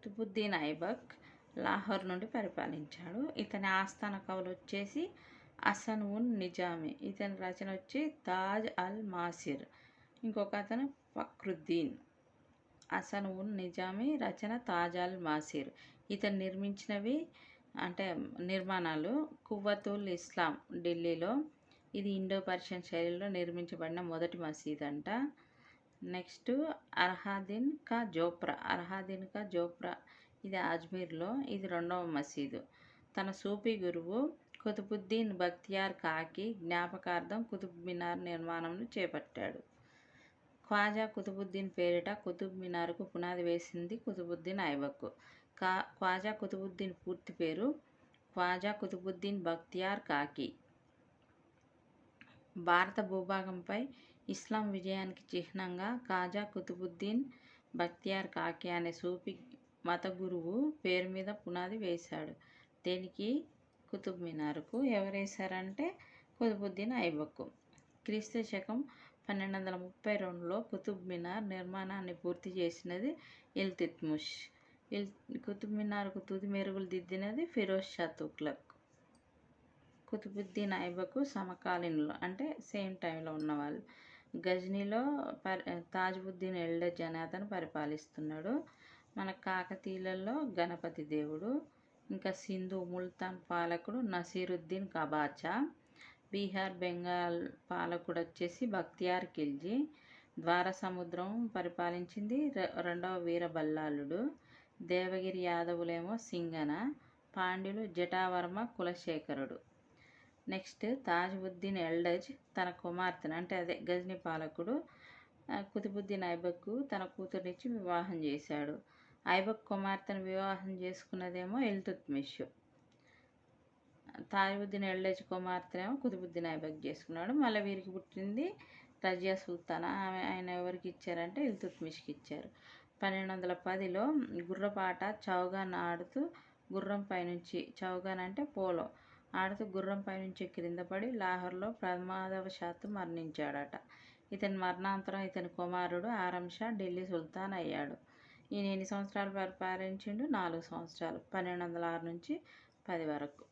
కుతుబుద్దీన్ ఐబక్ లాహోర్ నుండి పరిపాలించాడు. ఇతని ఆస్థాన కవులు వచ్చేసి హసన్ ఉన్ నిజామి. ఇతని రచన వచ్చి తాజ్ అల్ మాసిర్. ఇంకొక అతను ఫక్రుద్దీన్. హసన్ ఉన్ నిజామి రచన తాజ్ అల్ మాసిర్. ఇతను నిర్మించినవి అంటే నిర్మాణాలు కువ్వతుల్ ఇస్లాం ఢిల్లీలో. ఇది ఇండో పర్షియన్ శైలిలో నిర్మించబడిన మొదటి మసీద్ అంట. నెక్స్ట్ అర్హాదీన్ కా జోప్రా ఇది అజ్మీర్లో. ఇది రెండవ మసీదు. తన సూఫీ గురువు కుతుబుద్దీన్ బక్తియార్ కాకి జ్ఞాపకార్థం కుతుబ్ మినార్ నిర్మాణంను చేపట్టాడు. ఖ్వాజా కుతుబుద్దీన్ పేరిట కుతుబ్ మినార్కు పునాది వేసింది కుతుబుద్దీన్ ఐబక్. ఖ్వాజా కుతుబుద్దీన్ పూర్తి పేరు ఖ్వాజా కుతుబుద్దీన్ బక్తియార్ కాకి. భారత భూభాగంపై ఇస్లాం విజయానికి చిహ్నంగా ఖాజా కుతుబుద్దీన్ బక్తియార్ కాకి అనే సూఫీ మత గురువు పేరు మీద పునాది వేశాడు. దేనికి? కుతుబ్ మినార్కు. ఎవరేశారంటే కుతుబుద్దీన్ ఐబక్. క్రీస్తు శకం 1232లో కుతుబ్ మినార్ నిర్మాణాన్ని పూర్తి చేసినది ఇల్తుత్మిష్. కుతుబ్ మినార్కు తుది మెరుగులు దిద్దినది ఫిరోజ్ షా తుగ్లక్. కుతుబుద్దీన్ ఐబక్ సమకాలీనులు అంటే సేమ్ టైంలో ఉన్నవాళ్ళు. గజ్నీలో తాజ్బుద్దీన్ ఎల్డజ్ అనే అతను పరిపాలిస్తున్నాడు. మన కాకతీయులలో గణపతి దేవుడు. ఇంకా సింధు ముల్తాన్ పాలకుడు నసీరుద్దీన్ కబాచా. బీహార్ బెంగాల్ పాలకుడు వచ్చేసి బక్తియార్ ఖిల్జీ. ద్వార సముద్రం పరిపాలించింది రెండవ వీరబల్లాళుడు. దేవగిరి యాదవులేమో సింగన. పాండ్యులు జటావర్మ కులశేఖరుడు. నెక్స్ట్ తాజ్బుద్దీన్ ఎల్డజ్ తన కుమార్తెను అంటే అదే గజ్నీ పాలకుడు కుతుబుద్దీన్ ఐబక్ తన కూతురునిచ్చి వివాహం చేశాడు. ఐబక్ కుమార్తెను వివాహం చేసుకున్నదేమో ఇల్తుత్మిష్. తాజ్బుద్దీన్ ఎల్డజ్ కుమార్తెనేమో కుతుబుద్దీన్ ఐబక్ చేసుకున్నాడు. మళ్ళీ వీరికి పుట్టింది రజియా సుల్తానా. ఆయన ఎవరికి ఇచ్చారంటే ఇల్తుత్మిష్కి ఇచ్చారు. 1210లో గుర్రపాట చౌగాన్ ఆడుతూ గుర్రంపై నుంచి, చౌగాన్ అంటే పోలో, ఆడుతూ గుర్రంపై నుంచి క్రిందపడి లాహోర్లో ప్రమాదవశాత్తు మరణించాడట. ఇతని మరణాంతరం ఇతని కుమారుడు ఆరం షా ఢిల్లీ సుల్తాన్ అయ్యాడు. ఈయన ఎన్ని సంవత్సరాలు పరిపాలించిండు? 4 సంవత్సరాలు. 1206 నుంచి 10 వరకు.